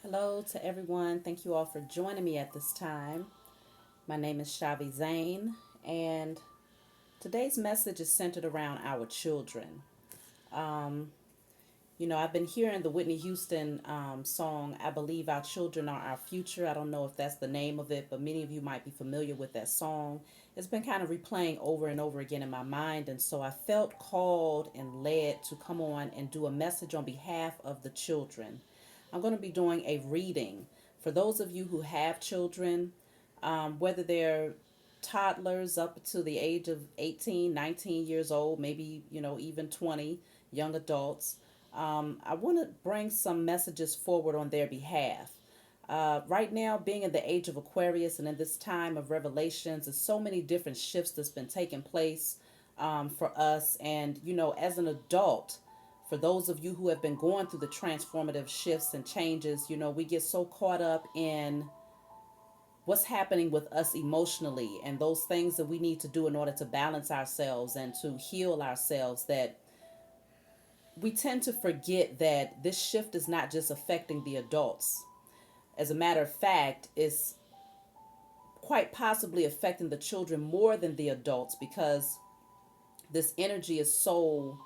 Hello to everyone. Thank you all for joining me at this time. My name is Shavi Zane, and today's message is centered around our children. Um, I've been hearing the Whitney Houston song, I Believe Our Children Are Our Future. I don't know if that's the name of it, but many of you might be familiar with that song. It's been kind of replaying over and over again in my mind, and so I felt called and led to come on and do a message on behalf of the children. I'm going to be doing a reading for those of you who have children, whether they're toddlers up to the age of 18, 19 years old, maybe, even 20, young adults. I want to bring some messages forward on their behalf. Right now, being in the age of Aquarius and in this time of revelations, there's so many different shifts that's been taking place for us. And, as an adult, for those of you who have been going through the transformative shifts and changes, we get so caught up in what's happening with us emotionally and those things that we need to do in order to balance ourselves and to heal ourselves that we tend to forget that this shift is not just affecting the adults. As a matter of fact, it's quite possibly affecting the children more than the adults because this energy is so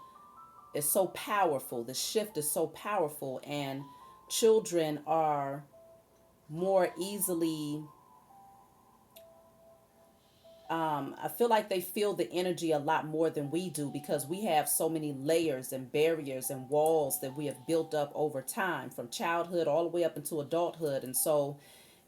powerful. The shift is so powerful, and children are more easily. I feel like they feel the energy a lot more than we do because we have so many layers and barriers and walls that we have built up over time from childhood all the way up into adulthood. And so,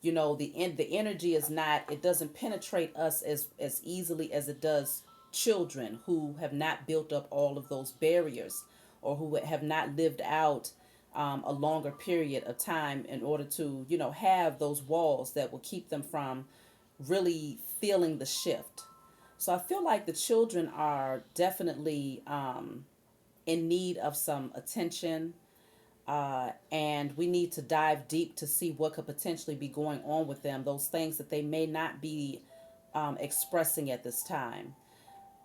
the energy is not, it doesn't penetrate us as easily as it does children who have not built up all of those barriers or who have not lived out a longer period of time in order to, have those walls that will keep them from really feeling the shift. So I feel like the children are definitely in need of some attention, and we need to dive deep to see what could potentially be going on with them, those things that they may not be expressing at this time,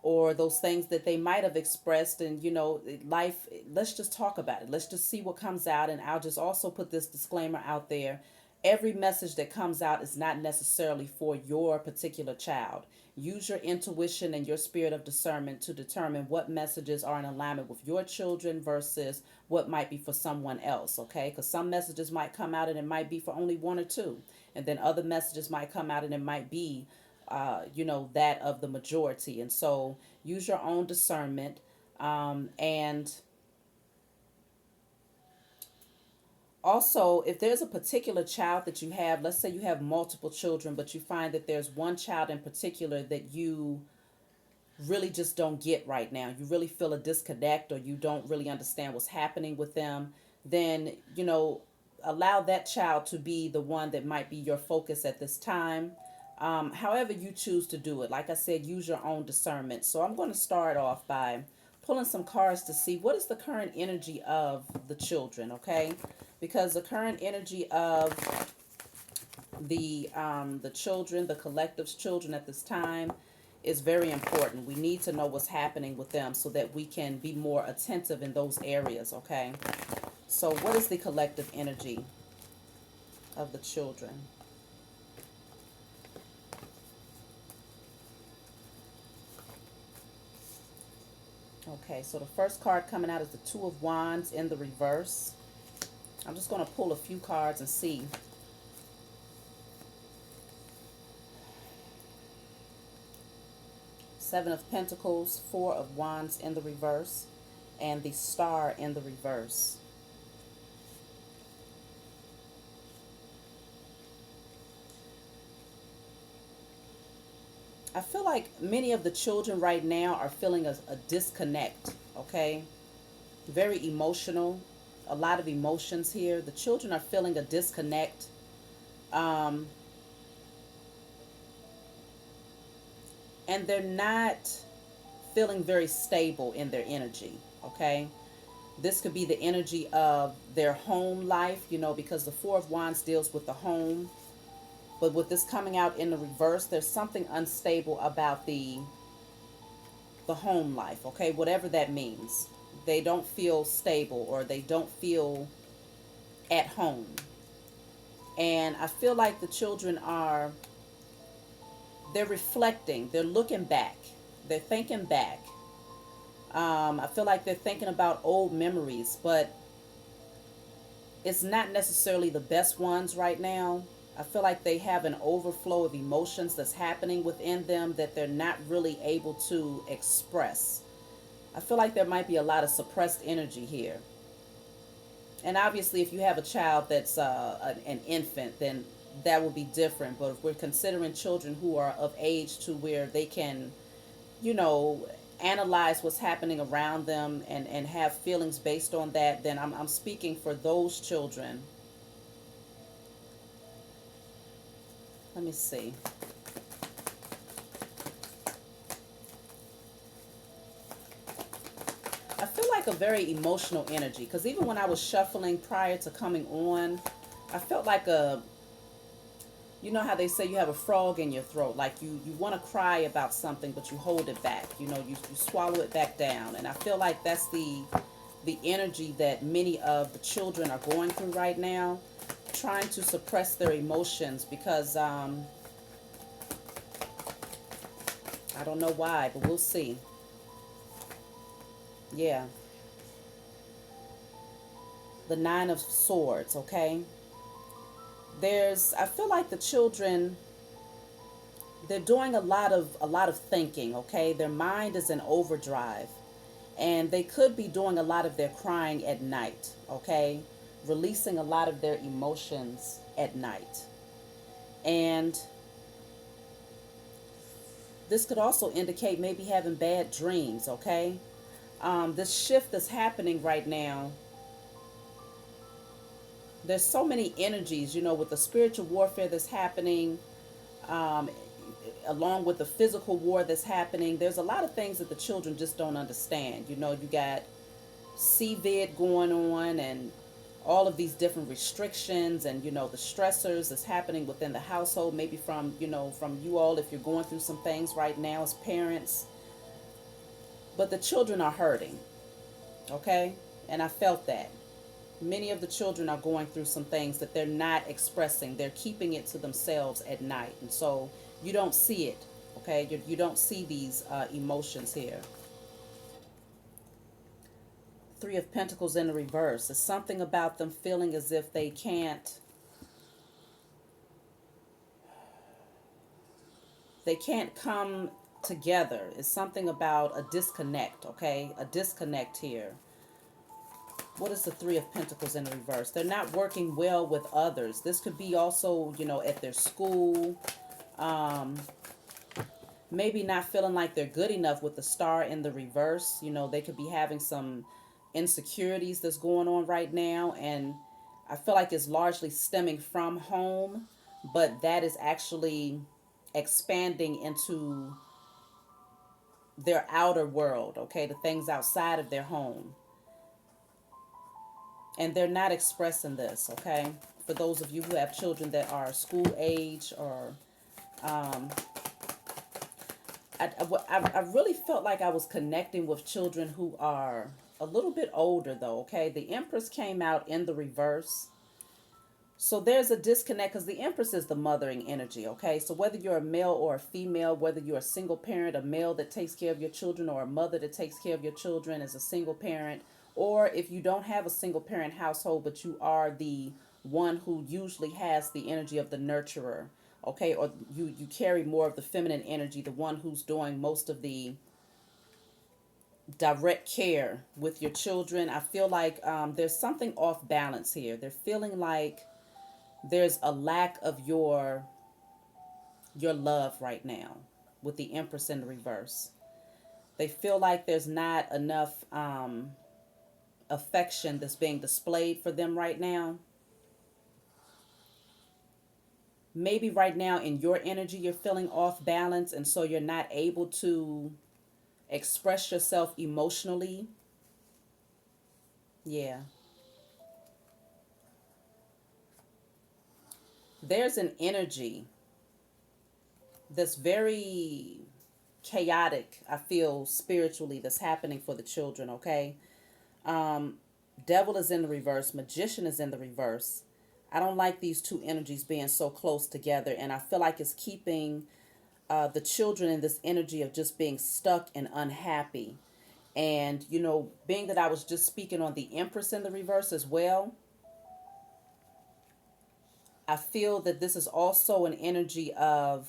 or those things that they might have expressed. And life, let's just talk about it, let's just see what comes out. And I'll just also put this disclaimer out there: every message that comes out is not necessarily for your particular child. Use your intuition and your spirit of discernment to determine what messages are in alignment with your children versus what might be for someone else, okay? Because some messages might come out and it might be for only one or two. And then other messages might come out and it might be that of the majority. And so use your own discernment. And also, if there's a particular child that you have, let's say you have multiple children, but you find that there's one child in particular that you really just don't get right now, you really feel a disconnect or you don't really understand what's happening with them, then, allow that child to be the one that might be your focus at this time. However you choose to do it. Like I said, use your own discernment. So I'm going to start off by pulling some cards to see what is the current energy of the children, okay? Because the current energy of the children, the collective's children at this time, is very important. We need to know what's happening with them so that we can be more attentive in those areas, okay? So what is the collective energy of the children? Okay, so the first card coming out is the Two of Wands in the reverse. I'm just going to pull a few cards and see. Seven of Pentacles, Four of Wands in the reverse, and the Star in the reverse. I feel like many of the children right now are feeling a disconnect, okay? Very emotional, a lot of emotions here. The children are feeling a disconnect. Um, and they're not feeling very stable in their energy, okay? This could be the energy of their home life, because the Four of Wands deals with the home. But with this coming out in the reverse, there's something unstable about the home life, okay? Whatever that means. They don't feel stable or they don't feel at home. And I feel like the children are, they're reflecting, they're looking back, they're thinking back. I feel like they're thinking about old memories, but it's not necessarily the best ones right now. I feel like they have an overflow of emotions that's happening within them that they're not really able to express. I feel like there might be a lot of suppressed energy here. And obviously, if you have a child that's an infant, then that will be different. But if we're considering children who are of age to where they can, you know, analyze what's happening around them and have feelings based on that, then I'm speaking for those children. Let me see. I feel like a very emotional energy because even when I was shuffling prior to coming on, I felt like a, you know how they say you have a frog in your throat, like you want to cry about something but you hold it back, you swallow it back down. And I feel like that's the energy that many of the children are going through right now, trying to suppress their emotions because I don't know why, but we'll see. Yeah, the Nine of Swords. Okay, I feel like the children, they're doing a lot of thinking. Okay, their mind is in overdrive, and they could be doing a lot of their crying at night. Okay, releasing a lot of their emotions at night. And this could also indicate maybe having bad dreams. Okay, this shift that's happening right now, there's so many energies, with the spiritual warfare that's happening, um, along with the physical war that's happening. There's a lot of things that the children just don't understand. You got CVID going on and all of these different restrictions and, the stressors that's happening within the household, maybe from you all if you're going through some things right now as parents. But the children are hurting, okay? And I felt that. Many of the children are going through some things that they're not expressing. They're keeping it to themselves at night. And so you don't see it, okay? You don't see these emotions here. Three of Pentacles in the reverse. It's something about them feeling as if they can't come together. It's something about a disconnect, okay? A disconnect here. What is the Three of Pentacles in the reverse? They're not working well with others. This could be also, at their school. Um, Maybe not feeling like they're good enough with the Star in the reverse. They could be having some insecurities that's going on right now. And I feel like it's largely stemming from home, but that is actually expanding into their outer world, okay? The things outside of their home. And they're not expressing this, okay? For those of you who have children that are school age or um, I really felt like I was connecting with children who are a little bit older though, okay? The Empress came out in the reverse. So there's a disconnect because the Empress is the mothering energy, okay? So whether you're a male or a female, whether you're a single parent, a male that takes care of your children, or a mother that takes care of your children as a single parent, or if you don't have a single parent household, but you are the one who usually has the energy of the nurturer, okay? Or you carry more of the feminine energy, the one who's doing most of the direct care with your children. I feel like there's something off balance here. They're feeling like there's a lack of your love right now with the Empress in the reverse. They feel like there's not enough affection that's being displayed for them right now. Maybe right now in your energy you're feeling off balance, and so you're not able to express yourself emotionally. Yeah. There's an energy that's very chaotic, I feel, spiritually, that's happening for the children, okay? Um, Devil is in the reverse, Magician is in the reverse. I don't like these two energies being so close together, and I feel like it's keeping the children in this energy of just being stuck and unhappy. And, being that I was just speaking on the Empress in the reverse as well, I feel that this is also an energy of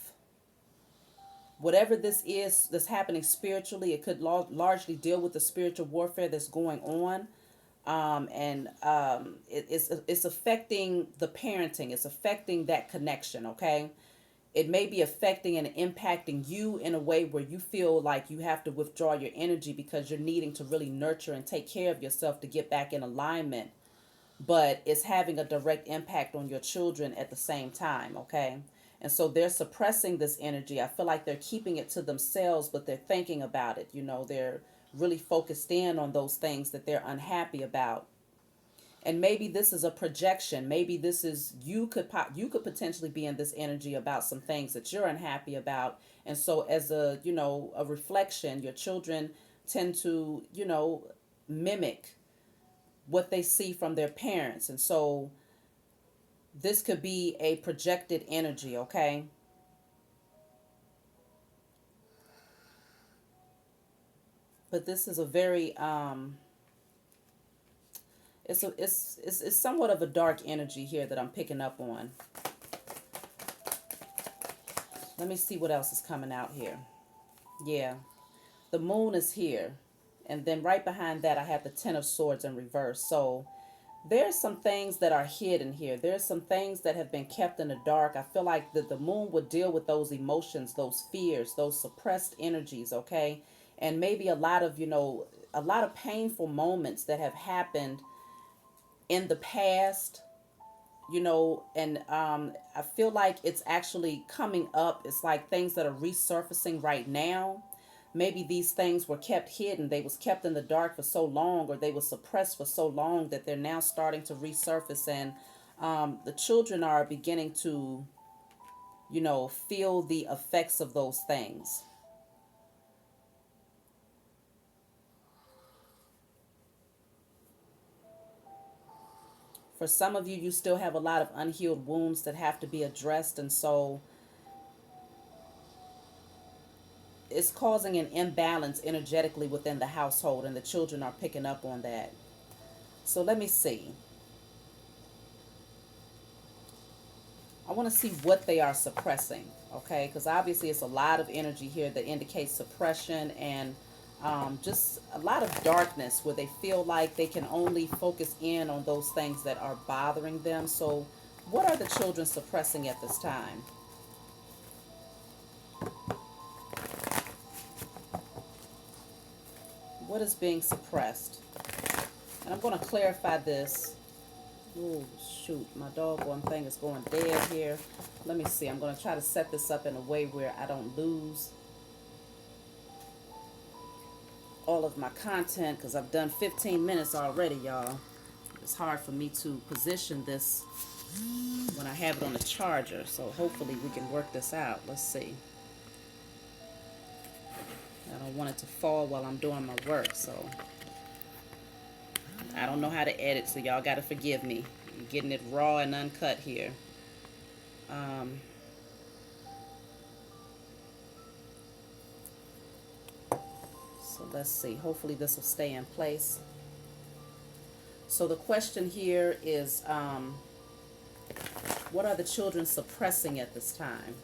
whatever this is that's happening spiritually. It could largely deal with the spiritual warfare that's going on. It's affecting the parenting. It's affecting that connection, okay? It may be affecting and impacting you in a way where you feel like you have to withdraw your energy because you're needing to really nurture and take care of yourself to get back in alignment, but it's having a direct impact on your children at the same time, okay? And so they're suppressing this energy. I feel like they're keeping it to themselves, but they're thinking about it. They're really focused in on those things that they're unhappy about. And maybe this is a projection. Maybe this is you could potentially be in this energy about some things that you're unhappy about. And so as a reflection, your children tend to, mimic what they see from their parents. And so this could be a projected energy, okay? But this is a very it's somewhat of a dark energy here that I'm picking up on. Let me see what else is coming out here. Yeah. The moon is here. And then right behind that I have the Ten of Swords in reverse. So there's some things that are hidden here. There's some things that have been kept in the dark. I feel like the moon would deal with those emotions, those fears, those suppressed energies, okay? And maybe a lot of painful moments that have happened in the past, and I feel like it's actually coming up. It's like things that are resurfacing right now. Maybe these things were kept hidden. They was kept in the dark for so long, or they were suppressed for so long that they're now starting to resurface. And the children are beginning to, feel the effects of those things. For some of you, you still have a lot of unhealed wounds that have to be addressed. And so it's causing an imbalance energetically within the household, and the children are picking up on that. So let me see. I want to see what they are suppressing, okay? Because obviously it's a lot of energy here that indicates suppression and just a lot of darkness where they feel like they can only focus in on those things that are bothering them. So what are the children suppressing at this time? What is being suppressed? And I'm going to clarify this. Oh, shoot. My doggone thing is going dead here. Let me see. I'm going to try to set this up in a way where I don't lose all of my content, because I've done 15 minutes already, y'all. It's hard for me to position this when I have it on the charger. So hopefully we can work this out. Let's see. I don't want it to fall while I'm doing my work, so I don't know how to edit, so y'all got to forgive me. I'm getting it raw and uncut here. Um, so let's see. Hopefully this will stay in place. So the question here is, what are the children suppressing at this time?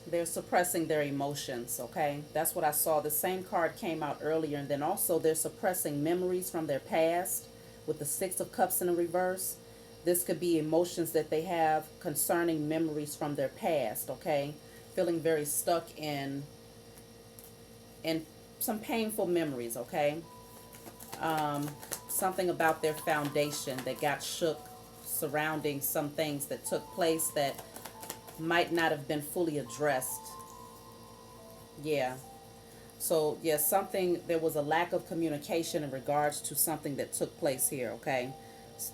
They're suppressing their emotions, okay? That's what I saw. The same card came out earlier, and then also they're suppressing memories from their past with the Six of Cups in the reverse. This could be emotions that they have concerning memories from their past, okay? Feeling very stuck in some painful memories, okay? Something about their foundation that got shook surrounding some things that took place that might not have been fully addressed. Yeah. So, yes, something, there was a lack of communication in regards to something that took place here, okay?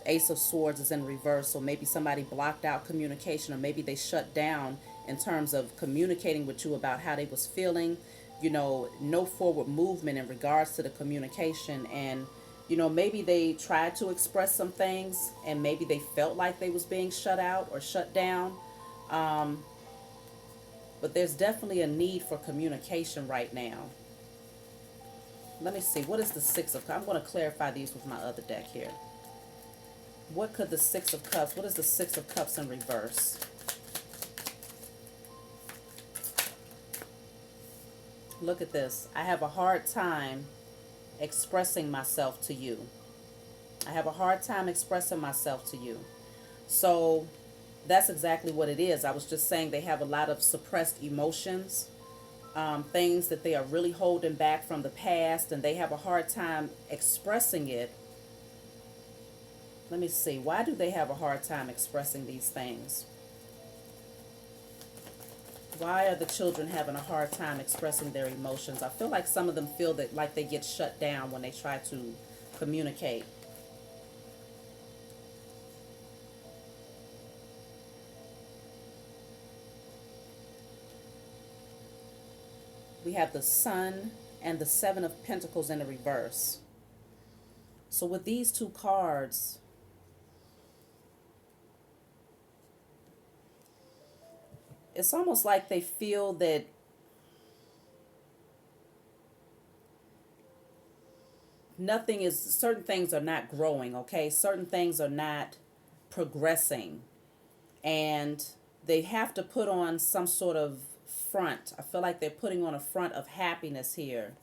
Ace of Swords is in reverse, so maybe somebody blocked out communication, or maybe they shut down in terms of communicating with you about how they was feeling. No forward movement in regards to the communication. And maybe they tried to express some things, and maybe they felt like they was being shut out or shut down. But there's definitely a need for communication right now. Let me see. What is the Six of Cups? I'm going to clarify these with my other deck here. What could the Six of Cups, what is the Six of Cups in reverse? Look at this. I have a hard time expressing myself to you. I have a hard time expressing myself to you. So that's exactly what it is. I was just saying they have a lot of suppressed emotions, things that they are really holding back from the past, and they have a hard time expressing it. Let me see. Why do they have a hard time expressing these things? Why are the children having a hard time expressing their emotions? I feel like some of them feel that like they get shut down when they try to communicate. We have the Sun and the Seven of Pentacles in the reverse. So with these two cards, it's almost like they feel that certain things are not growing, okay? Certain things are not progressing. And they have to put on some sort of front. I feel like they're putting on a front of happiness here.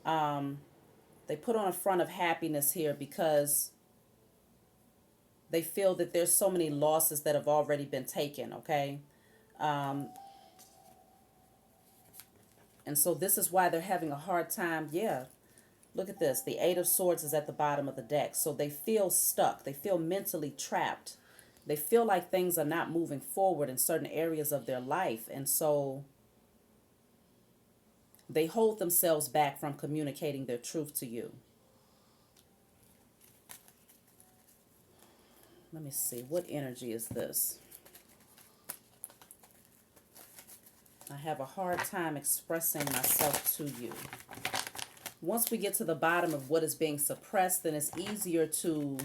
They put on a front of happiness here because they feel that there's so many losses that have already been taken, okay? And so this is why they're having a hard time. Yeah, look at this. The Eight of Swords is at the bottom of the deck. So they feel stuck. They feel mentally trapped. They feel like things are not moving forward in certain areas of their life. And so they hold themselves back from communicating their truth to you. Let me see. What energy is this? I have a hard time expressing myself to you. Once we get to the bottom of what is being suppressed, then it's easier to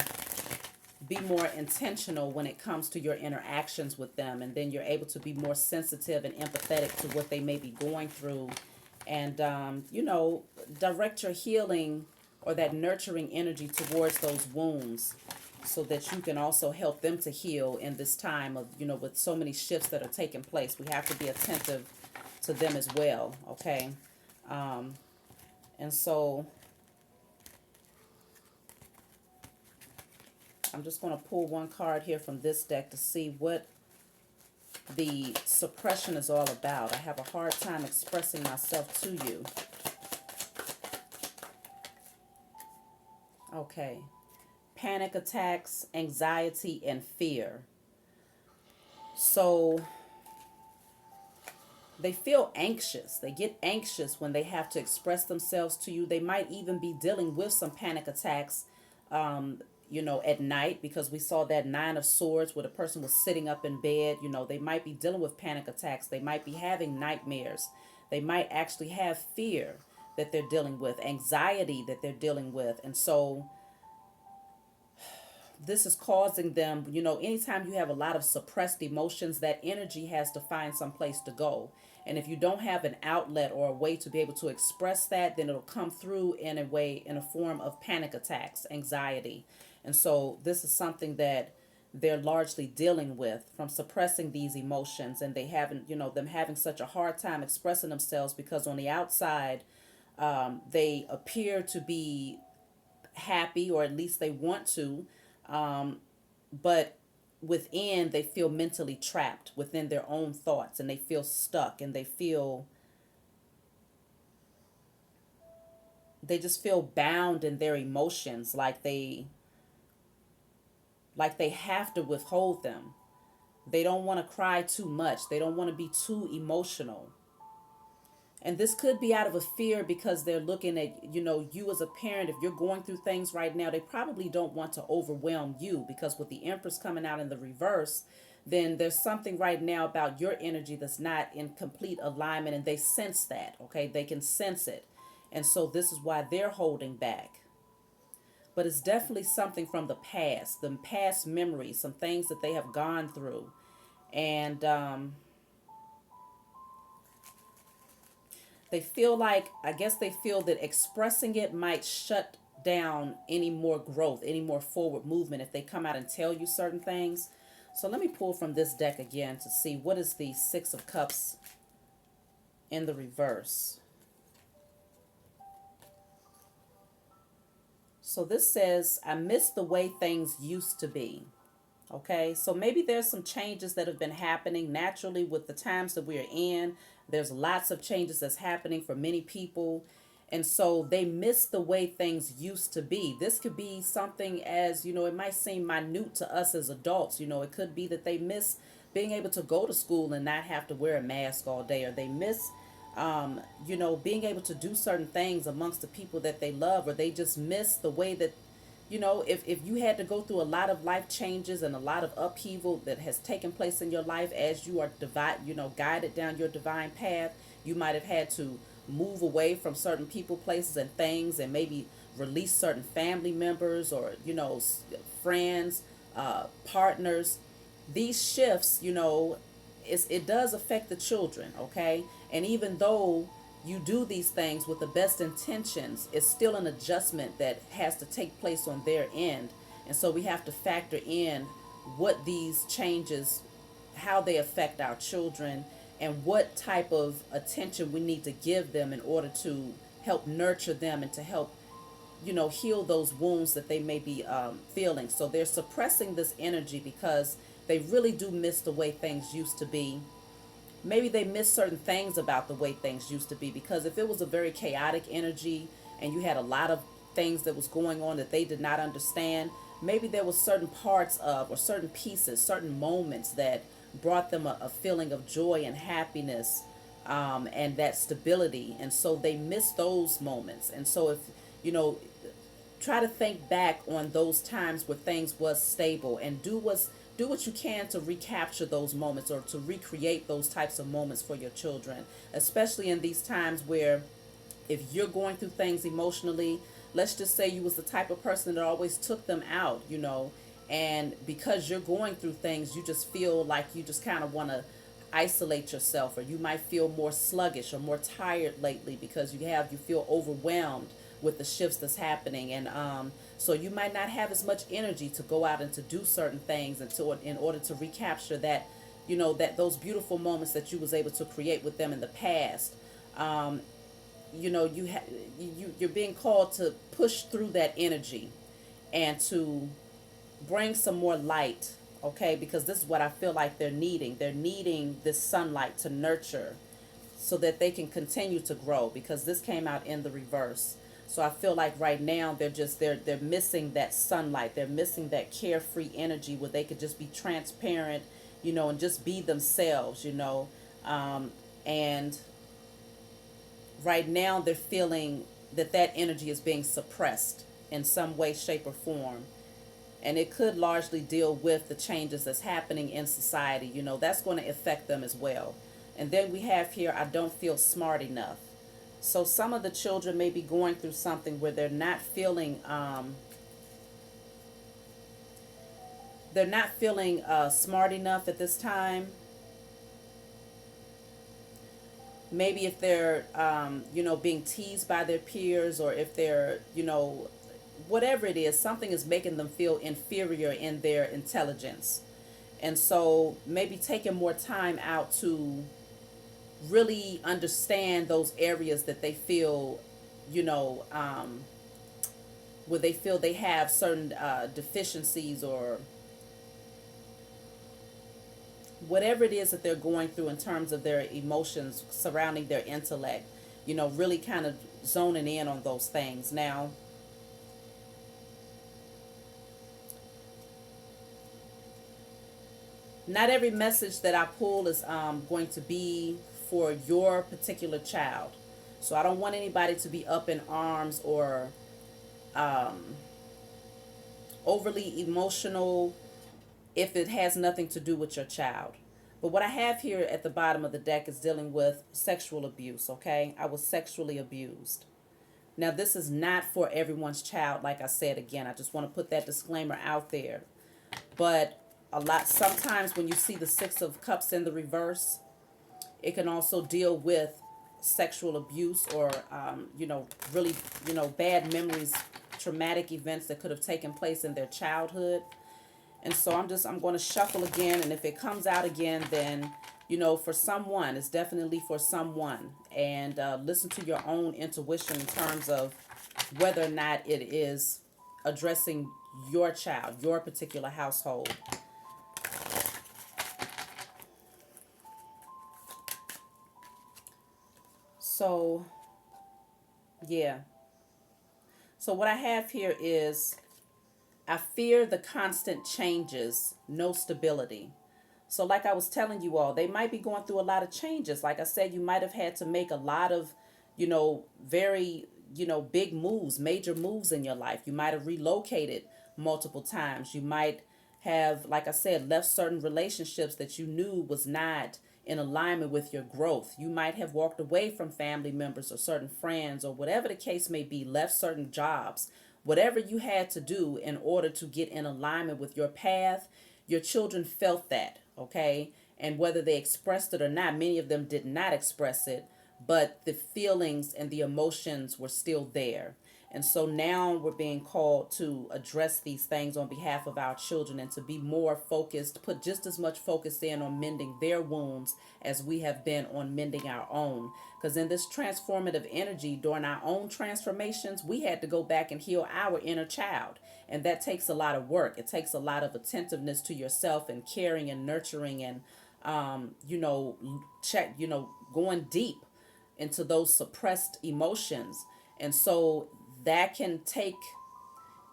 be more intentional when it comes to your interactions with them. And then you're able to be more sensitive and empathetic to what they may be going through. And, direct your healing or that nurturing energy towards those wounds, so that you can also help them to heal in this time of, with so many shifts that are taking place. We have to be attentive to them as well, okay? And so I'm just going to pull one card here from this deck to see what the suppression is all about. I have a hard time expressing myself to you. Okay. Panic attacks, anxiety, and fear. So they feel anxious. They get anxious when they have to express themselves to you. They might even be dealing with some panic attacks, at night, because we saw that Nine of Swords where the person was sitting up in bed. They might be dealing with panic attacks. They might be having nightmares. They might actually have fear that they're dealing with, anxiety that they're dealing with. And so this is causing them, anytime you have a lot of suppressed emotions, that energy has to find some place to go. And if you don't have an outlet or a way to be able to express that, then it'll come through in a form of panic attacks, anxiety. And so this is something that they're largely dealing with, from suppressing these emotions. And they haven't, them having such a hard time expressing themselves because on the outside, they appear to be happy, or at least they want to, but within they feel mentally trapped within their own thoughts, and they feel stuck, and they just feel bound in their emotions, like they have to withhold them. They don't want to cry too much. They don't want to be too emotional. And this could be out of a fear because they're looking at, you as a parent. If you're going through things right now, they probably don't want to overwhelm you, because with the Empress coming out in the reverse, then there's something right now about your energy that's not in complete alignment, and they sense that. Okay, they can sense it. And so this is why they're holding back. But it's definitely something from the past memories, some things that they have gone through. And they feel like, I guess they feel that expressing it might shut down any more growth, any more forward movement if they come out and tell you certain things. So let me pull from this deck again to see what is the Six of Cups in the reverse. So this says, I miss the way things used to be. Okay, so maybe there's some changes that have been happening naturally with the times that we are in. There's lots of changes that's happening for many people. And so they miss the way things used to be. This could be something as, it might seem minute to us as adults. It could be that they miss being able to go to school and not have to wear a mask all day, or they miss being able to do certain things amongst the people that they love, or they just miss the way that, if you had to go through a lot of life changes and a lot of upheaval that has taken place in your life as you are guided down your divine path, you might have had to move away from certain people, places, and things, and maybe release certain family members, or friends, partners. These shifts, it does affect the children, okay? And even though you do these things with the best intentions, it's still an adjustment that has to take place on their end. And so we have to factor in what these changes, how they affect our children, and what type of attention we need to give them in order to help nurture them and to help heal those wounds that they may be feeling. So they're suppressing this energy because they really do miss the way things used to be. Maybe they miss certain things about the way things used to be, because if it was a very chaotic energy and you had a lot of things that was going on that they did not understand, maybe there was certain parts of, or certain pieces, certain moments that brought them a feeling of joy and happiness, and that stability. And so they miss those moments. And so if, try to think back on those times where things was stable, and do what you can to recapture those moments, or to recreate those types of moments for your children, especially in these times where, if you're going through things emotionally, let's just say you was the type of person that always took them out, and because you're going through things, you just feel like you just kind of want to isolate yourself, or you might feel more sluggish or more tired lately because you feel overwhelmed with the shifts that's happening. And so you might not have as much energy to go out and to do certain things, and in order to recapture that, that those beautiful moments that you was able to create with them in the past. You're being called to push through that energy and to bring some more light, okay? Because this is what I feel like they're needing. They're needing this sunlight to nurture so that they can continue to grow, because this came out in the reverse. So I feel like right now they're missing that sunlight. They're missing that carefree energy where they could just be transparent, and just be themselves, and right now they're feeling that energy is being suppressed in some way, shape, or form. And it could largely deal with the changes that's happening in society. That's going to affect them as well. And then we have here, I don't feel smart enough. So some of the children may be going through something where they're not feeling smart enough at this time. Maybe if they're being teased by their peers, or if they're whatever it is, something is making them feel inferior in their intelligence. And so maybe taking more time out to really understand those areas that they feel, where they feel they have certain deficiencies, or whatever it is that they're going through in terms of their emotions surrounding their intellect, really kind of zoning in on those things. Now, not every message that I pull is going to be for your particular child. So I don't want anybody to be up in arms or overly emotional if it has nothing to do with your child. But what I have here at the bottom of the deck is dealing with sexual abuse, okay? I was sexually abused. Now, this is not for everyone's child, like I said again. I just want to put that disclaimer out there. But sometimes when you see the Six of Cups in the reverse, it can also deal with sexual abuse or, really, bad memories, traumatic events that could have taken place in their childhood. And so I'm going to shuffle again. And if it comes out again, then, for someone, it's definitely for someone. And listen to your own intuition in terms of whether or not it is addressing your child, your particular household. So, yeah. So what I have here is I fear the constant changes, no stability. So, like I was telling you all, they might be going through a lot of changes. Like I said, you might have had to make a lot of, very, big moves, major moves in your life. You might have relocated multiple times. You might have, like I said, left certain relationships that you knew was not in alignment with your growth. You might have walked away from family members or certain friends or whatever the case may be, left certain jobs. Whatever you had to do in order to get in alignment with your path, your children felt that, okay? And whether they expressed it or not, many of them did not express it, but the feelings and the emotions were still there. And so now we're being called to address these things on behalf of our children and to be more focused, put just as much focus in on mending their wounds as we have been on mending our own. Because in this transformative energy, during our own transformations, we had to go back and heal our inner child. And that takes a lot of work. It takes a lot of attentiveness to yourself and caring and nurturing and, going deep into those suppressed emotions. And so that can take,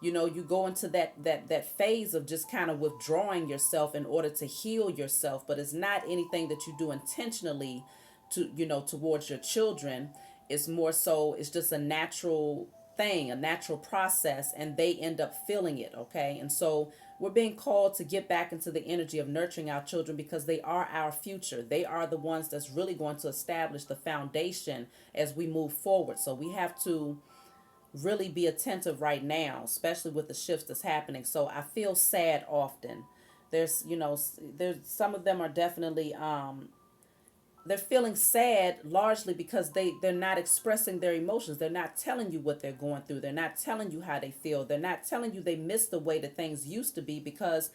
you go into that phase of just kind of withdrawing yourself in order to heal yourself. But it's not anything that you do intentionally to, towards your children. It's more so it's just a natural thing, a natural process, and they end up feeling it. Okay. And so we're being called to get back into the energy of nurturing our children because they are our future. They are the ones that's really going to establish the foundation as we move forward. So we have to really be attentive right now, especially with the shifts that's happening. So I feel sad often. There's some of them are definitely they're feeling sad largely because they're not expressing their emotions. They're not telling you what they're going through. They're not telling you how they feel. They're not telling you they miss the way that things used to be because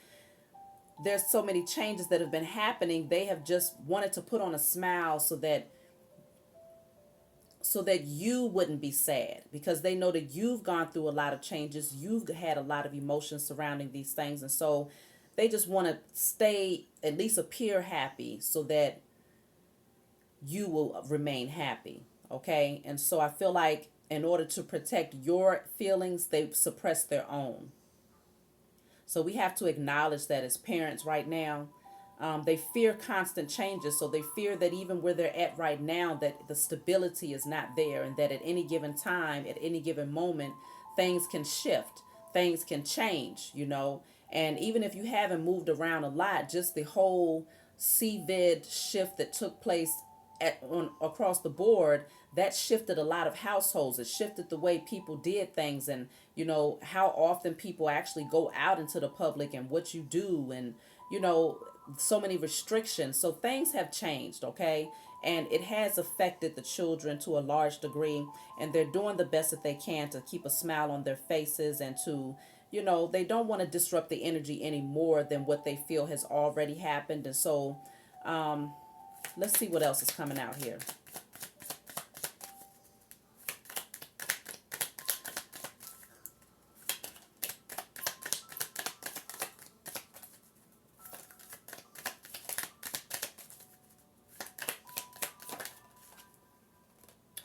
there's so many changes that have been happening. They have just wanted to put on a smile so that you wouldn't be sad because they know that you've gone through a lot of changes. You've had a lot of emotions surrounding these things. And so they just want to stay, at least appear happy so that you will remain happy. Okay. And so I feel like in order to protect your feelings, they've suppressed their own. So we have to acknowledge that as parents right now. They fear constant changes, so they fear that even where they're at right now, that the stability is not there, and that at any given time, at any given moment, things can shift, things can change. And even if you haven't moved around a lot, just the whole CVID shift that took place across the board, that shifted a lot of households. It shifted the way people did things, and how often people actually go out into the public and what you do, and so many restrictions. So things have changed, okay? And it has affected the children to a large degree, and they're doing the best that they can to keep a smile on their faces and to, they don't want to disrupt the energy any more than what they feel has already happened. And so let's see what else is coming out here.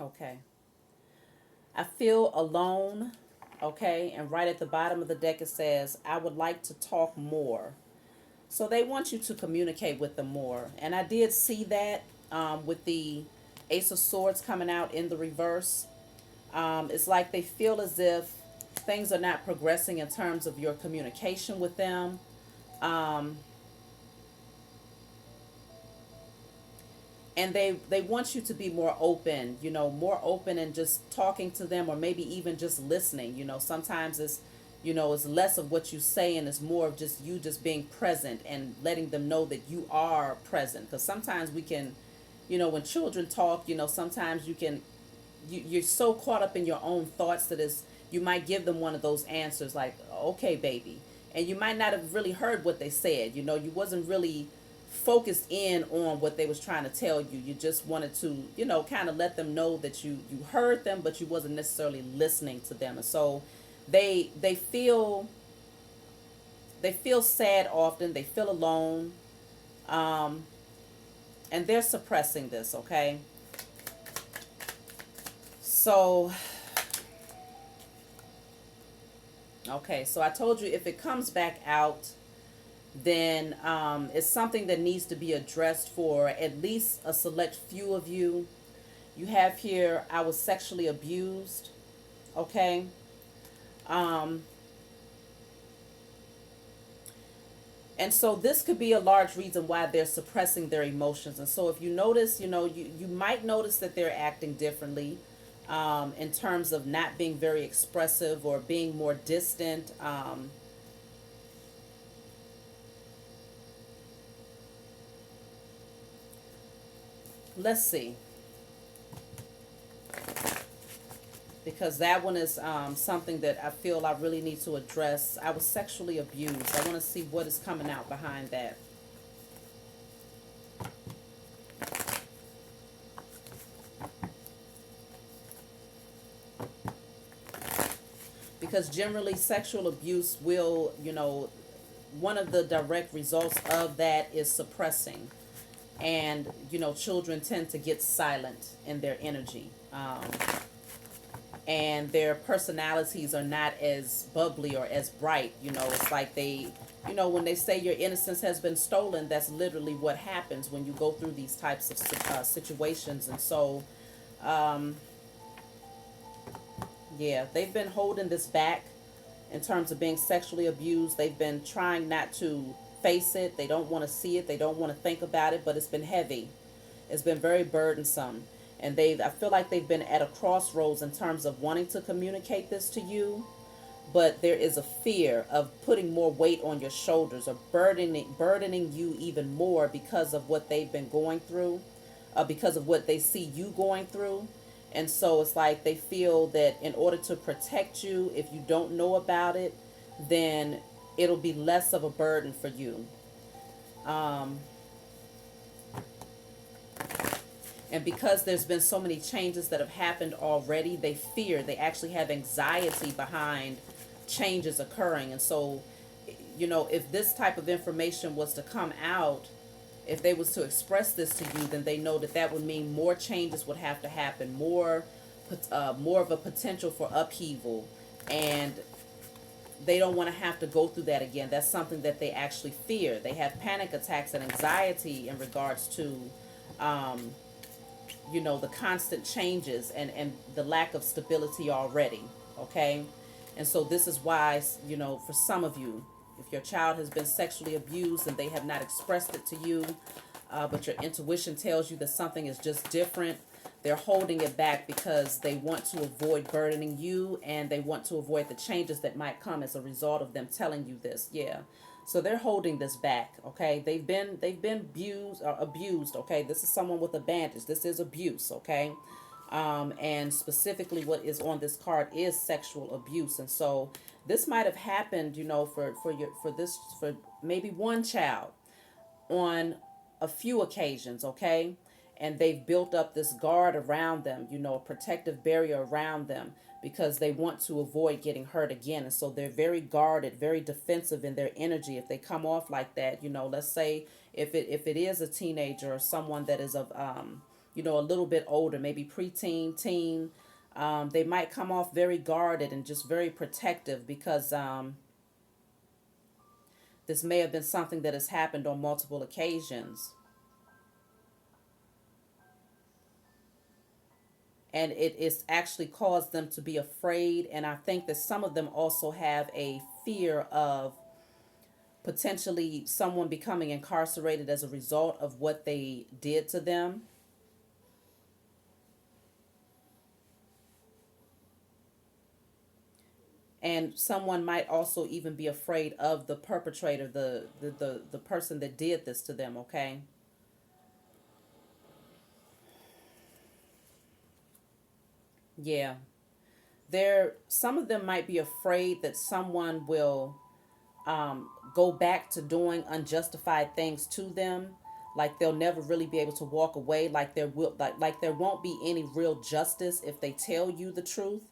Okay. I feel alone. Okay. And right at the bottom of the deck, it says, I would like to talk more. So they want you to communicate with them more. And I did see that. with the Ace of Swords coming out in the reverse. It's like they feel as if things are not progressing in terms of your communication with them. Um, and they want you to be more open, more open and just talking to them, or maybe even just listening. Sometimes it's less of what you say, and it's more of just you just being present and letting them know that you are present. Because sometimes we can, when children talk, sometimes you're so caught up in your own thoughts that you might give them one of those answers like, okay, baby. And you might not have really heard what they said. You wasn't really focused in on what they was trying to tell you. You just wanted to, kind of let them know that you heard them, but you wasn't necessarily listening to them. And so they feel sad often. They feel alone, um, and they're suppressing this. Okay, so so I told you if it comes back out, then it's something that needs to be addressed for at least a select few of you. You have here, I was sexually abused. Okay. Um, and so this could be a large reason why they're suppressing their emotions. And so if you notice, you might notice that they're acting differently, in terms of not being very expressive or being more distant. Let's see. Because that one is something that I feel I really need to address. I was sexually abused. I want to see what is coming out behind that. Because generally sexual abuse will, one of the direct results of that is suppressing. And, children tend to get silent in their energy. And their personalities are not as bubbly or as bright. It's like when they say your innocence has been stolen, that's literally what happens when you go through these types of situations. And so, yeah, they've been holding this back in terms of being sexually abused. They've been trying not to face it. They don't want to see it. They don't want to think about it, but it's been heavy. It's been very burdensome. And I feel like they've been at a crossroads in terms of wanting to communicate this to you, but there is a fear of putting more weight on your shoulders, or burdening you even more because of what they've been going through, because of what they see you going through. And so it's like they feel that in order to protect you, if you don't know about it, then it'll be less of a burden for you. Um, and because there's been so many changes that have happened already, they actually have anxiety behind changes occurring. And so, if this type of information was to come out, if they was to express this to you, then they know that would mean more changes would have to happen, more of a potential for upheaval, and they don't want to have to go through that again. That's something that they actually fear. They have panic attacks and anxiety in regards to, the constant changes and the lack of stability already. Okay, and so this is why, for some of you, if your child has been sexually abused and they have not expressed it to you, but your intuition tells you that something is just different, they're holding it back because they want to avoid burdening you, and they want to avoid the changes that might come as a result of them telling you this. Yeah. So they're holding this back. Okay. They've been abused. Okay. This is someone with a bandage. This is abuse. Okay. And specifically what is on this card is sexual abuse. And so this might have happened, for maybe one child on a few occasions. Okay. And they've built up this guard around them, a protective barrier around them, because they want to avoid getting hurt again. And so they're very guarded, very defensive in their energy. If they come off like that, let's say if it is a teenager or someone that is of a little bit older, maybe preteen, teen, they might come off very guarded and just very protective, because this may have been something that has happened on multiple occasions. and it is actually caused them to be afraid. And I think that some of them also have a fear of potentially someone becoming incarcerated as a result of what they did to them. And someone might also even be afraid of the perpetrator, the person that did this to them, okay? Yeah. Some of them might be afraid that someone will go back to doing unjustified things to them, like they'll never really be able to walk away, like there won't be any real justice if they tell you the truth.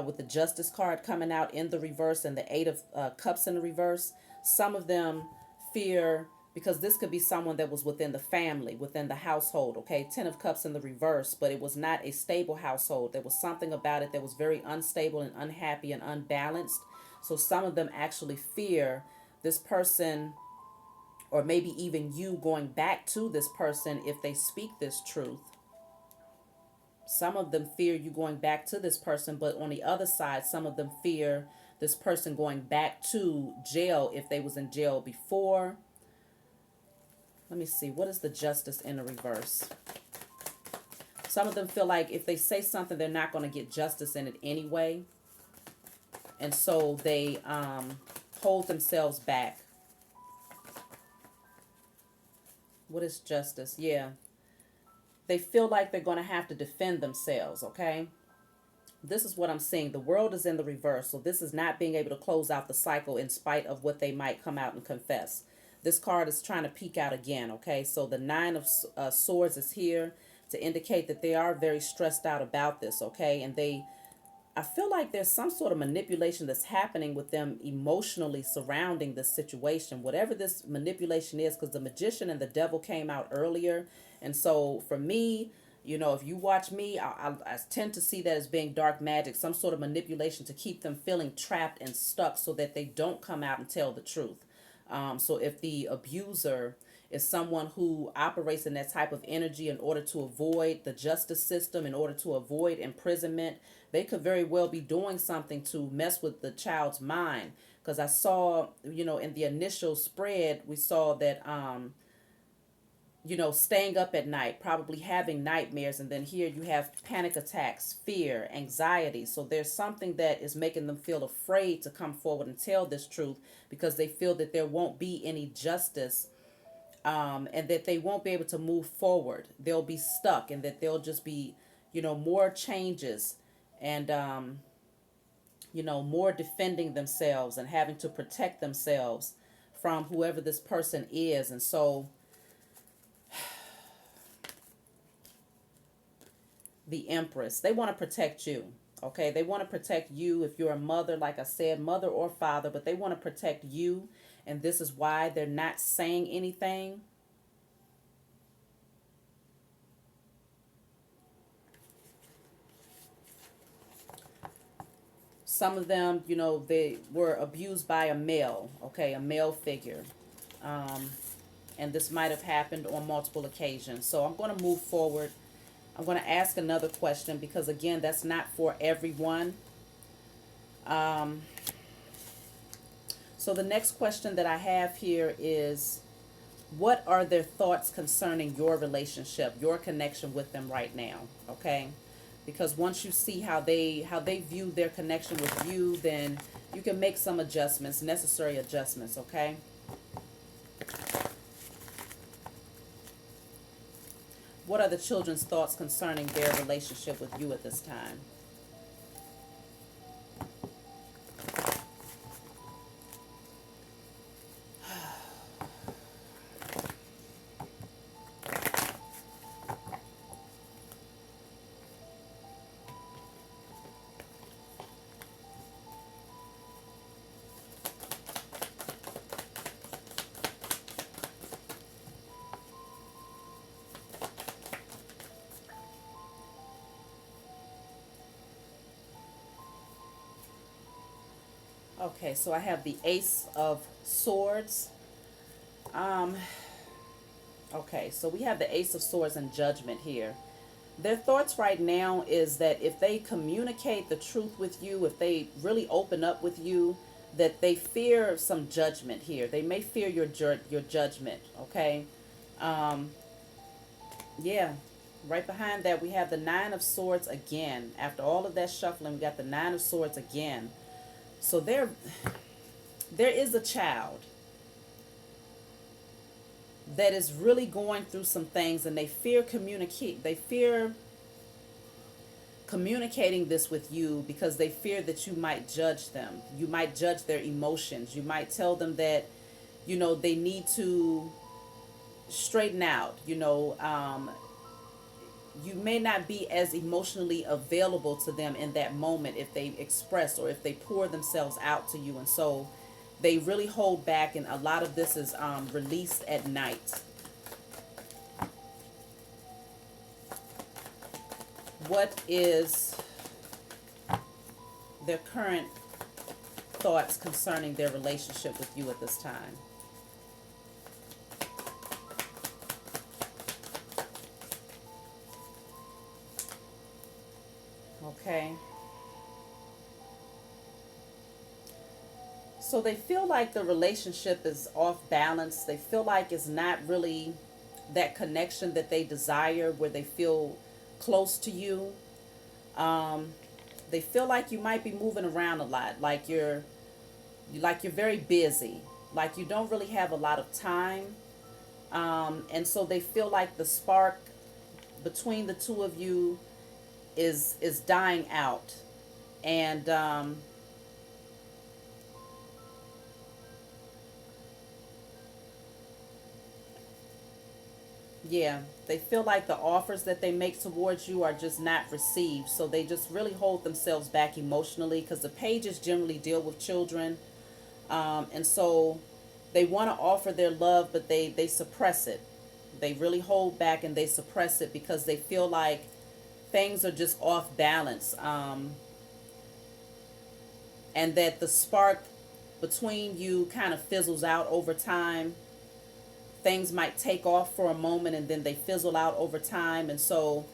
With the justice card coming out in the reverse and the eight of cups in the reverse, some of them fear, because this could be someone that was within the family, within the household, okay? 10 of cups in the reverse, but it was not a stable household. There was something about it that was very unstable and unhappy and unbalanced. So some of them actually fear this person, or maybe even you going back to this person if they speak this truth. Some of them fear you going back to this person, but on the other side, some of them fear this person going back to jail if they was in jail before. Let me see, what is the justice in the reverse? Some of them feel like if they say something, they're not going to get justice in it anyway. And so they hold themselves back. What is justice? Yeah. They feel like they're going to have to defend themselves, okay? This is what I'm seeing. The world is in the reverse. So this is not being able to close out the cycle in spite of what they might come out and confess. This card is trying to peek out again, okay? So the nine of swords is here to indicate that they are very stressed out about this, okay? And I feel like there's some sort of manipulation that's happening with them emotionally surrounding this situation, whatever this manipulation is, because the magician and the devil came out earlier. And so for me, if you watch me, I tend to see that as being dark magic, some sort of manipulation to keep them feeling trapped and stuck so that they don't come out and tell the truth. So if the abuser is someone who operates in that type of energy in order to avoid the justice system, in order to avoid imprisonment, they could very well be doing something to mess with the child's mind. Because I saw, in the initial spread, we saw that, staying up at night, probably having nightmares. And then here you have panic attacks, fear, anxiety. So there's something that is making them feel afraid to come forward and tell this truth because they feel that there won't be any justice, and that they won't be able to move forward. They'll be stuck, and that there'll just be, more changes and, more defending themselves and having to protect themselves from whoever this person is. And so the Empress, they want to protect you. Okay, they want to protect you if you're a mother, like I said, mother or father, but they want to protect you. And this is why they're not saying anything. Some of them, they were abused by a male, okay, a male figure. Um, and this might have happened on multiple occasions. So I'm going to move forward. I'm going to ask another question because, again, that's not for everyone. Um, so the next question that I have here is, what are their thoughts concerning your relationship, your connection with them right now? Okay, because once you see how they view their connection with you, then you can make some adjustments, necessary adjustments. Okay. What are the children's thoughts concerning their relationship with you at this time? Okay, so I have the Ace of Swords. Um, okay, so we have the Ace of Swords and Judgment here. Their thoughts right now is that if they communicate the truth with you, if they really open up with you, that they fear some judgment here. They may fear your judgment. Okay. Um, yeah. Right behind that, we have the Nine of Swords again. After all of that shuffling, we got the Nine of Swords again. So there is a child that is really going through some things, and they fear communicating this with you because they fear that you might judge them. You might judge their emotions. You might tell them that, they need to straighten out. You may not be as emotionally available to them in that moment if they express or if they pour themselves out to you. And so they really hold back, and a lot of this is released at night. What is their current thoughts concerning their relationship with you at this time? Okay. So they feel like the relationship is off balance. They feel like it's not really that connection that they desire, where they feel close to you. Um, they feel like you might be moving around a lot, like you're very busy, like you don't really have a lot of time. And so they feel like the spark between the two of you is dying out. And yeah, they feel like the offers that they make towards you are just not received. So they just really hold themselves back emotionally, because the pages generally deal with children. And so they want to offer their love, but they suppress it. They really hold back and they suppress it because they feel like things are just off balance. And that the spark between you kind of fizzles out over time. Things might take off for a moment and then they fizzle out over time. And so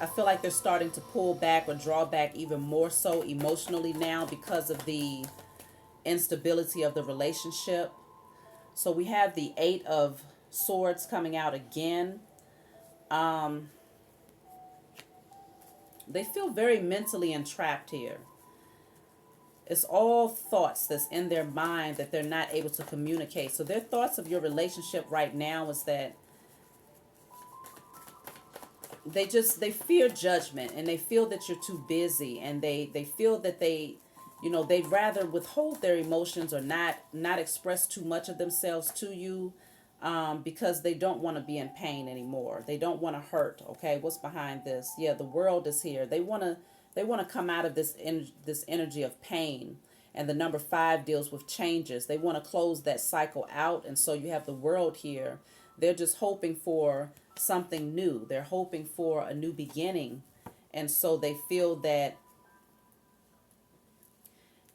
I feel like they're starting to pull back or draw back even more so emotionally now because of the instability of the relationship. So we have the Eight of Swords coming out again. Um, they feel very mentally entrapped here. It's all thoughts that's in their mind that they're not able to communicate. So their thoughts of your relationship right now is that they fear judgment, and they feel that you're too busy, and they feel that they'd rather withhold their emotions or not express too much of themselves to you, because they don't want to be in pain anymore. They don't want to hurt. Okay, what's behind this? Yeah, the world is here. They want to come out of this energy of pain. And the number 5 deals with changes. They want to close that cycle out. And so you have the world here. They're just hoping for something new. They're hoping for a new beginning. And so they feel that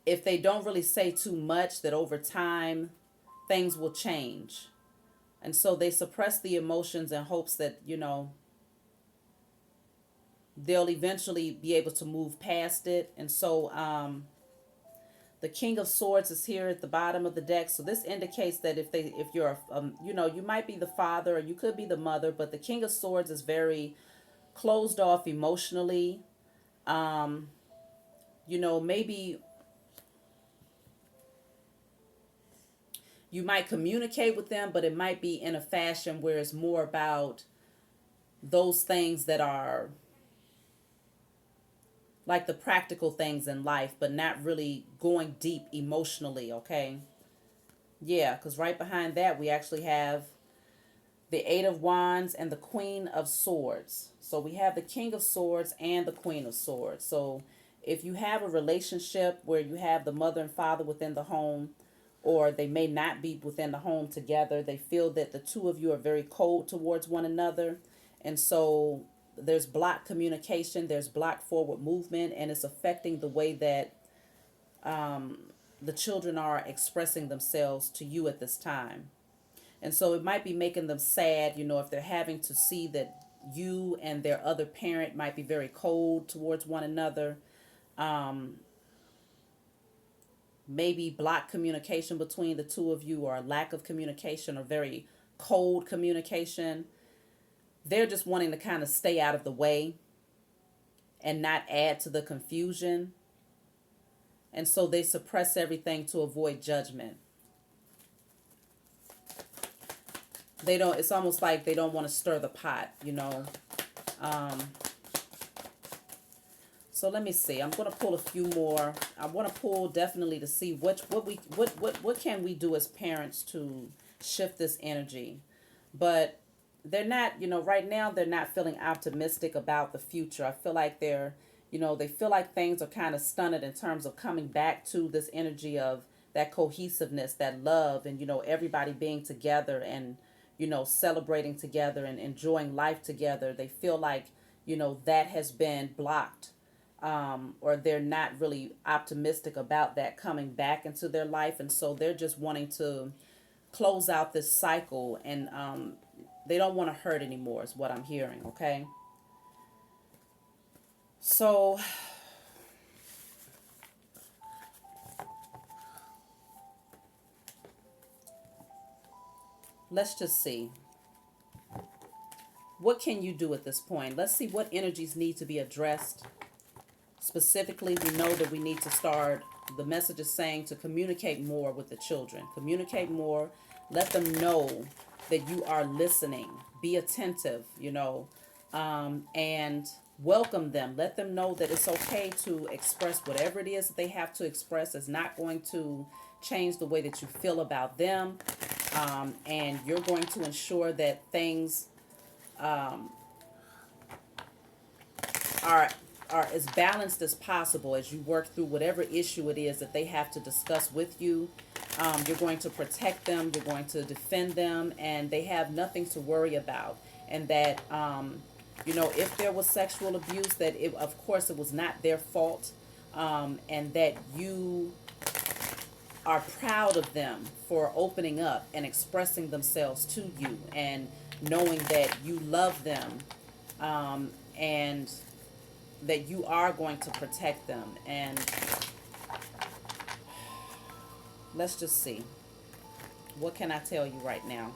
if they don't really say too much, that over time things will change. And so they suppress the emotions in hopes that, they'll eventually be able to move past it. And so the King of Swords is here at the bottom of the deck. So this indicates that if you're, you might be the father or you could be the mother, but the King of Swords is very closed off emotionally. Um, maybe you might communicate with them, but it might be in a fashion where it's more about those things that are like the practical things in life, but not really going deep emotionally. Okay. Yeah, because right behind that, we actually have the Eight of Wands and the Queen of Swords. So we have the King of Swords and the Queen of Swords. So if you have a relationship where you have the mother and father within the home, or they may not be within the home together, they feel that the two of you are very cold towards one another. And so there's blocked communication, there's blocked forward movement, and it's affecting the way that the children are expressing themselves to you at this time. And so it might be making them sad, if they're having to see that you and their other parent might be very cold towards one another. Um, Maybe block communication between the two of you, or a lack of communication, or very cold communication. They're just wanting to kind of stay out of the way and not add to the confusion. And so they suppress everything to avoid judgment. They don't, it's almost like they don't want to stir the pot. Um, so let me see. I'm going to pull a few more. I want to pull definitely to see what can we do as parents to shift this energy. But they're not, right now they're not feeling optimistic about the future. I feel like they feel like things are kind of stunted in terms of coming back to this energy of that cohesiveness, that love, and, everybody being together and, celebrating together and enjoying life together. They feel like, that has been blocked. Or they're not really optimistic about that coming back into their life. And so they're just wanting to close out this cycle, and they don't want to hurt anymore is what I'm hearing. Okay, so let's just see, what can you do at this point? Let's see what energies need to be addressed. Specifically, we know that we need to start, the message is saying to communicate more with the children. Communicate more. Let them know that you are listening. Be attentive, and welcome them. Let them know that it's okay to express whatever it is that they have to express. It's not going to change the way that you feel about them. And you're going to ensure that things are as balanced as possible as you work through whatever issue it is that they have to discuss with you. You're going to protect them, you're going to defend them, and they have nothing to worry about. And that, if there was sexual abuse, that of course it was not their fault, and that you are proud of them for opening up and expressing themselves to you, and knowing that you love them, and that you are going to protect them. And let's just see, what can I tell you right now?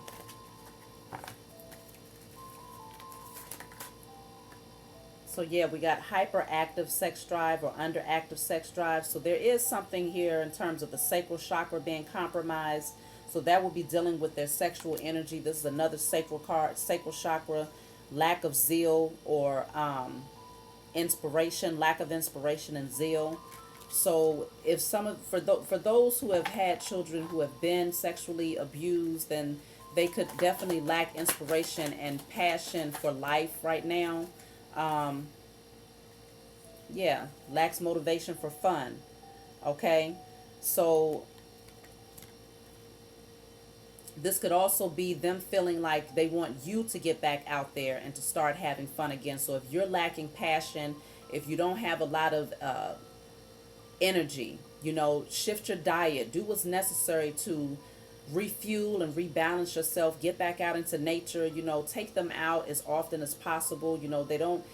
So yeah, we got hyperactive sex drive or underactive sex drive. So there is something here in terms of the sacral chakra being compromised. So that will be dealing with their sexual energy. This is another sacral card, sacral chakra, lack of zeal, or inspiration, lack of inspiration and zeal. So if for those who have had children who have been sexually abused, then they could definitely lack inspiration and passion for life right now. Yeah, lacks motivation for fun. Okay, so this could also be them feeling like they want you to get back out there and to start having fun again. So if you're lacking passion, if you don't have a lot of energy, shift your diet, do what's necessary to refuel and rebalance yourself, get back out into nature, take them out as often as possible. They don't,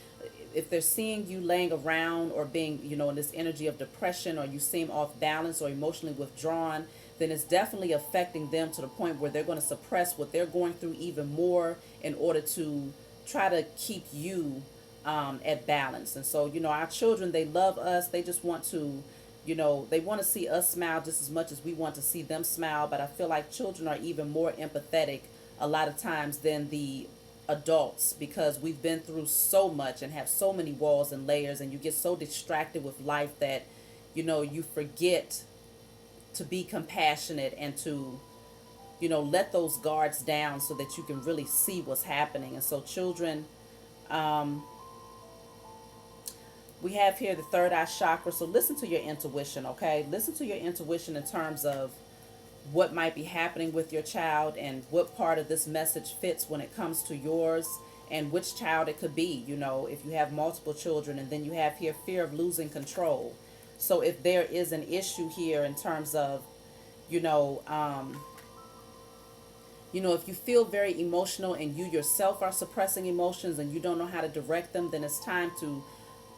if they're seeing you laying around or being, in this energy of depression, or you seem off balance or emotionally withdrawn, then it's definitely affecting them to the point where they're going to suppress what they're going through even more in order to try to keep you at balance. And so, our children, they love us. They just want to, they want to see us smile just as much as we want to see them smile. But I feel like children are even more empathetic a lot of times than the adults, because we've been through so much and have so many walls and layers, and you get so distracted with life that, you forget to be compassionate and to, let those guards down so that you can really see what's happening. And so children, we have here the third eye chakra. So listen to your intuition, okay? Listen to your intuition in terms of what might be happening with your child and what part of this message fits when it comes to yours, and which child it could be, if you have multiple children. And then you have here fear of losing control. So if there is an issue here in terms of, If you feel very emotional and you yourself are suppressing emotions and you don't know how to direct them, then it's time to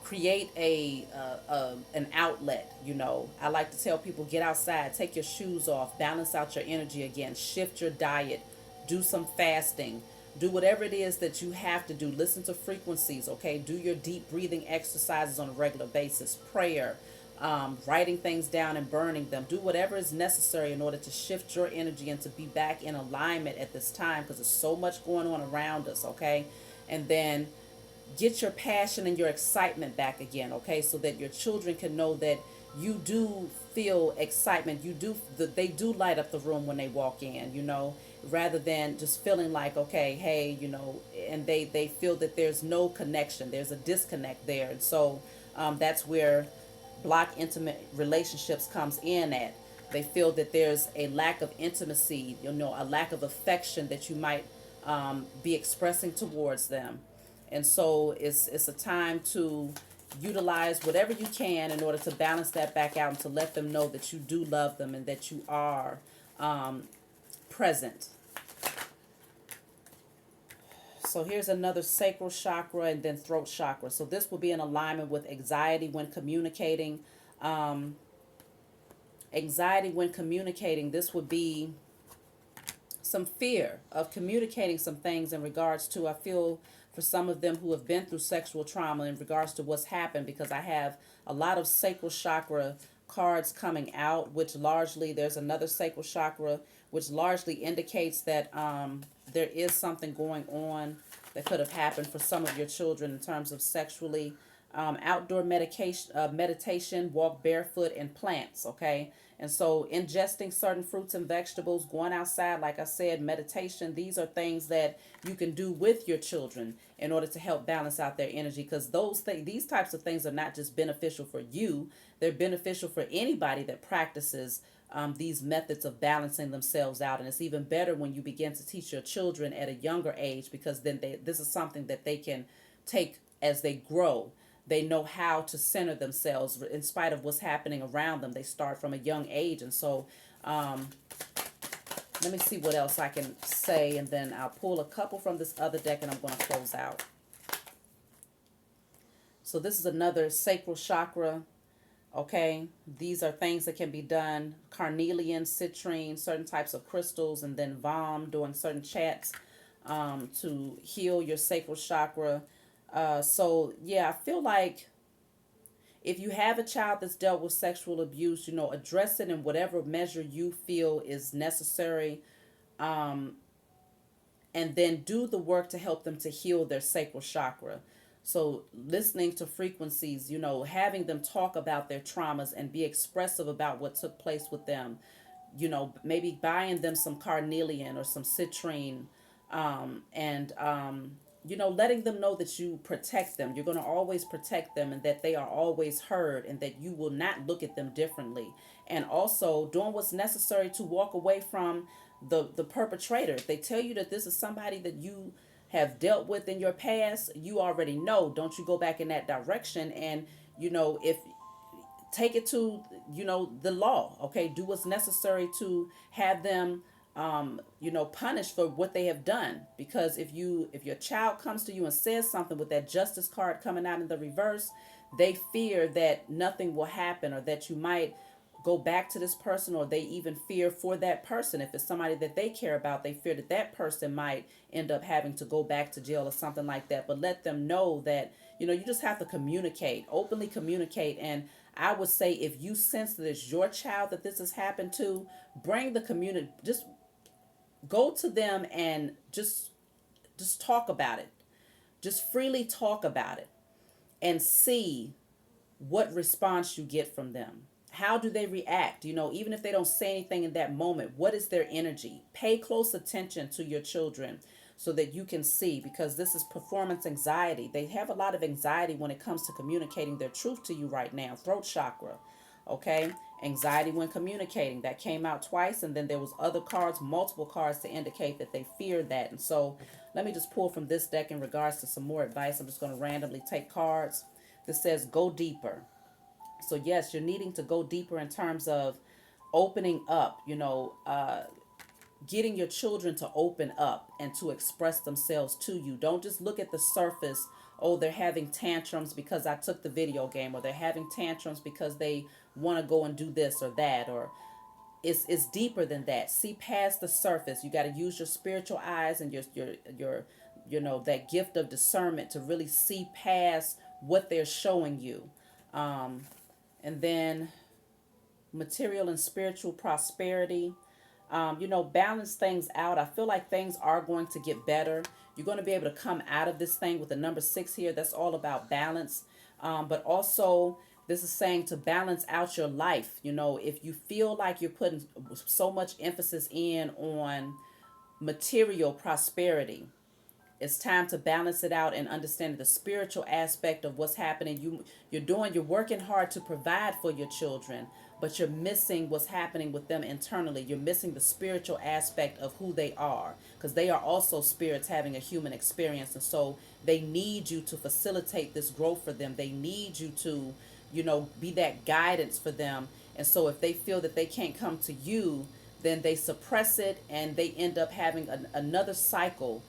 create an outlet. I like to tell people, get outside, take your shoes off, balance out your energy again, shift your diet, do some fasting, do whatever it is that you have to do. Listen to frequencies, okay? Do your deep breathing exercises on a regular basis, prayer, writing things down and burning them. Do whatever is necessary in order to shift your energy and to be back in alignment at this time, because there's so much going on around us, okay? And then get your passion and your excitement back again, okay? So that your children can know that you do feel excitement. They do light up the room when they walk in, rather than just feeling like, okay, hey, and they feel that there's no connection. There's a disconnect there. And so that's where block intimate relationships comes in at. They feel that there's a lack of intimacy, a lack of affection that you might be expressing towards them. And so it's a time to utilize whatever you can in order to balance that back out and to let them know that you do love them and that you are present. So here's another sacral chakra and then throat chakra. So this will be in alignment with anxiety when communicating. Um, Anxiety when communicating, this would be some fear of communicating some things in regards to, I feel, for some of them who have been through sexual trauma in regards to what's happened, because I have a lot of sacral chakra cards coming out, which largely, there's another sacral chakra, which largely indicates that there is something going on that could have happened for some of your children in terms of sexually. Outdoor meditation, walk barefoot, and plants, okay? And so ingesting certain fruits and vegetables, going outside, like I said, meditation, these are things that you can do with your children in order to help balance out their energy, because these types of things are not just beneficial for you, they're beneficial for anybody that practices these methods of balancing themselves out. And it's even better when you begin to teach your children at a younger age, because then this is something that they can take as they grow. They know how to center themselves in spite of what's happening around them. They start from a young age. And so let me see what else I can say, and then I'll pull a couple from this other deck and I'm going to close out. So this is another sacral chakra. Okay, these are things that can be done: carnelian, citrine, certain types of crystals, and then Vam, doing certain chants to heal your sacral chakra. So yeah, I feel like if you have a child that's dealt with sexual abuse, address it in whatever measure you feel is necessary, and then do the work to help them to heal their sacral chakra. So listening to frequencies, having them talk about their traumas and be expressive about what took place with them. Maybe buying them some carnelian or some citrine, and letting them know that you protect them. You're going to always protect them, and that they are always heard, and that you will not look at them differently. And also doing what's necessary to walk away from the perpetrator. If they tell you that this is somebody that you have dealt with in your past, you already know. Don't you go back in that direction. And if take it to the law, okay? Do what's necessary to have them punished for what they have done. Because if your child comes to you and says something with that justice card coming out in the reverse, they fear that nothing will happen, or that you might go back to this person, or they even fear for that person. If it's somebody that they care about, they fear that that person might end up having to go back to jail or something like that. But let them know that you just have to communicate, openly communicate. And I would say, if you sense that it's your child that this has happened to, bring the community, just go to them and just talk about it. Just freely talk about it, and see what response you get from them. How do they react? Even if they don't say anything in that moment, what is their energy? Pay close attention to your children so that you can see, because this is performance anxiety. They have a lot of anxiety when it comes to communicating their truth to you right now. Throat chakra. Okay, anxiety when communicating, that came out twice, and then there was other cards, multiple cards, to indicate that they fear that. And so let me just pull from this deck in regards to some more advice. I'm just going to randomly take cards. This says go deeper. So yes, you're needing to go deeper in terms of opening up, getting your children to open up and to express themselves to you. Don't just look at the surface. Oh, they're having tantrums because I took the video game, or they're having tantrums because they want to go and do this or that, or it's deeper than that. See past the surface. You got to use your spiritual eyes and your that gift of discernment to really see past what they're showing you. And then material and spiritual prosperity. Balance things out. I feel like things are going to get better. You're going to be able to come out of this thing with the number 6 here. That's all about balance. But also, this is saying to balance out your life. If you feel like you're putting so much emphasis in on material prosperity, it's time to balance it out and understand the spiritual aspect of what's happening. You're working hard to provide for your children, but you're missing what's happening with them internally. You're missing the spiritual aspect of who they are, because they are also spirits having a human experience, and so they need you to facilitate this growth for them. They need you to, be that guidance for them. And so if they feel that they can't come to you, then they suppress it, and they end up having another cycle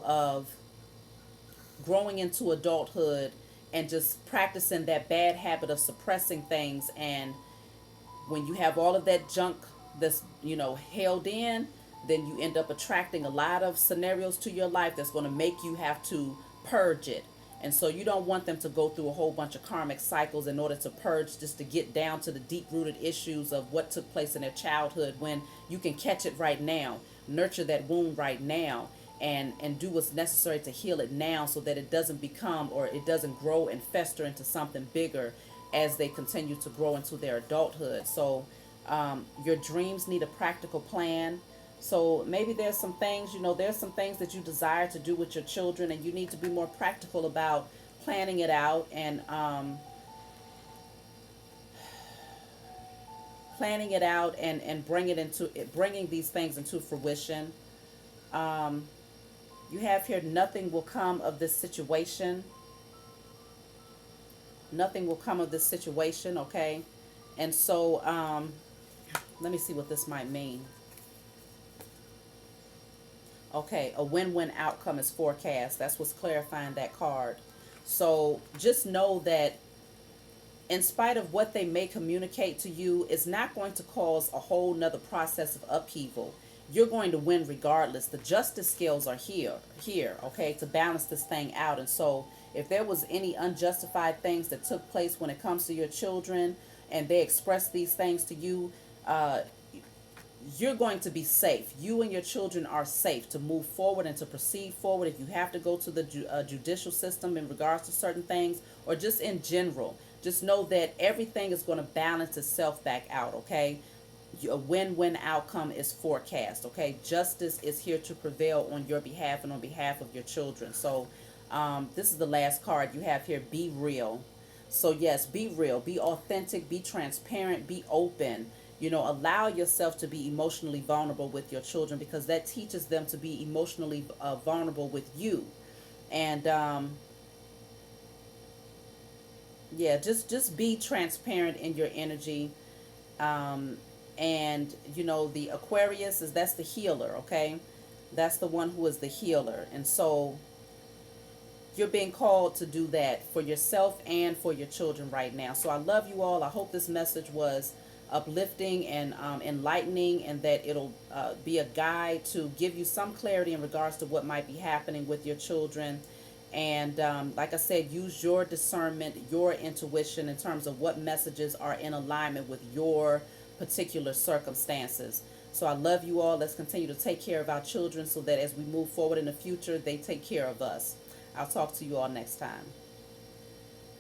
of growing into adulthood and just practicing that bad habit of suppressing things. And when you have all of that junk that's held in, then you end up attracting a lot of scenarios to your life that's going to make you have to purge it. And so you don't want them to go through a whole bunch of karmic cycles in order to purge, just to get down to the deep rooted issues of what took place in their childhood, when you can catch it right now, nurture that wound right now, and do what's necessary to heal it now, so that it doesn't become, or it doesn't grow and fester into something bigger as they continue to grow into their adulthood. So your dreams need a practical plan. So maybe there's some things, there's some things that you desire to do with your children, and you need to be more practical about planning it out, and bringing these things into fruition. You have here, nothing will come of this situation. Nothing will come of this situation, okay? And so, let me see what this might mean. Okay, a win-win outcome is forecast. That's what's clarifying that card. So just know that in spite of what they may communicate to you, it's not going to cause a whole nother process of upheaval. You're going to win regardless. The justice scales are here, okay, to balance this thing out. And so if there was any unjustified things that took place when it comes to your children, and they express these things to you, you're going to be safe. You and your children are safe to move forward and to proceed forward. If you have to go to the judicial system in regards to certain things, or just in general, just know that everything is going to balance itself back out, okay? A win-win outcome is forecast, okay? Justice is here to prevail on your behalf and on behalf of your children. So this is the last card you have here, be real. So yes, be real, be authentic, be transparent, be open. Allow yourself to be emotionally vulnerable with your children, because that teaches them to be emotionally vulnerable with you. And yeah, just be transparent in your energy. And the Aquarius that's the healer, okay? That's the one who is the healer. And so you're being called to do that for yourself and for your children right now. So I love you all. I hope this message was uplifting and enlightening, and that it'll be a guide to give you some clarity in regards to what might be happening with your children. And like I said, use your discernment, your intuition, in terms of what messages are in alignment with your particular circumstances. So I love you all. Let's continue to take care of our children, so that as we move forward in the future, they take care of us. I'll talk to you all next time.